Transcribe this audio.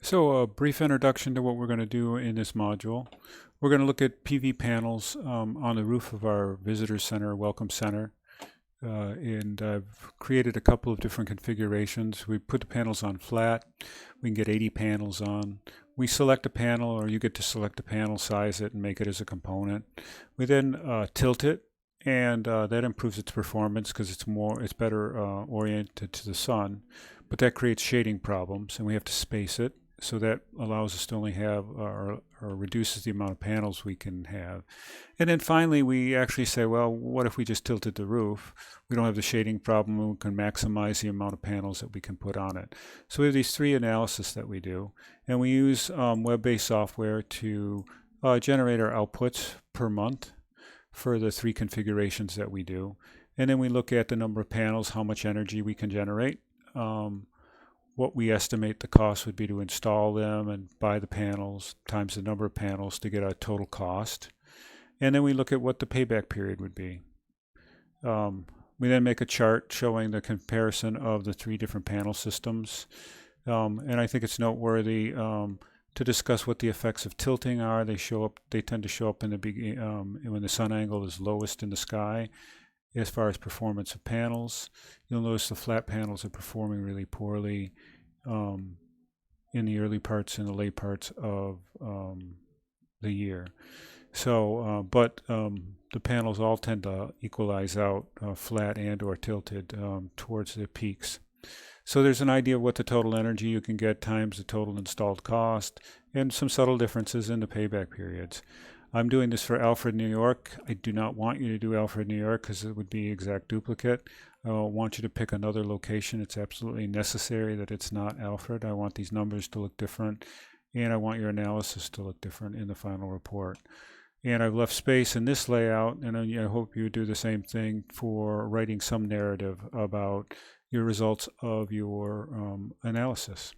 So a brief introduction to what we're going to do in this module. We're going to look at PV panels on the roof of our visitor center, welcome center. And I've created a couple of different configurations. We put the panels on flat. We can get 80 panels on. We select a panel, or you get to select a panel, size it, and make it as a component. We then tilt it, and that improves its performance because it's better oriented to the sun. But that creates shading problems, and we have to space it. So that allows us to only have, or reduces the amount of panels we can have. And then finally, we actually say, well, what if we just tilted the roof? We don't have the shading problem, and we can maximize the amount of panels that we can put on it. So we have these three analyses that we do, and we use web-based software to generate our outputs per month for the three configurations that we do. And then we look at the number of panels, how much energy we can generate, what we estimate the cost would be to install them and buy the panels times the number of panels to get a total cost. And then we look at what the payback period would be. We then make a chart showing the comparison of the three different panel systems. And I think it's noteworthy to discuss what the effects of tilting are. They tend to show up in the when the sun angle is lowest in the sky. As far as performance of panels, you'll notice the flat panels are performing really poorly in the early parts and the late parts of the year. So, but the panels all tend to equalize out flat and or tilted towards the peaks. So there's an idea of what the total energy you can get times the total installed cost, and some subtle differences in the payback periods. I'm doing this for Alfred, New York. I do not want you to do Alfred, New York, because it would be exact duplicate. I want you to pick another location. It's absolutely necessary that it's not Alfred. I want these numbers to look different, and I want your analysis to look different in the final report. And I've left space in this layout, and I hope you do the same thing for writing some narrative about your results of your analysis.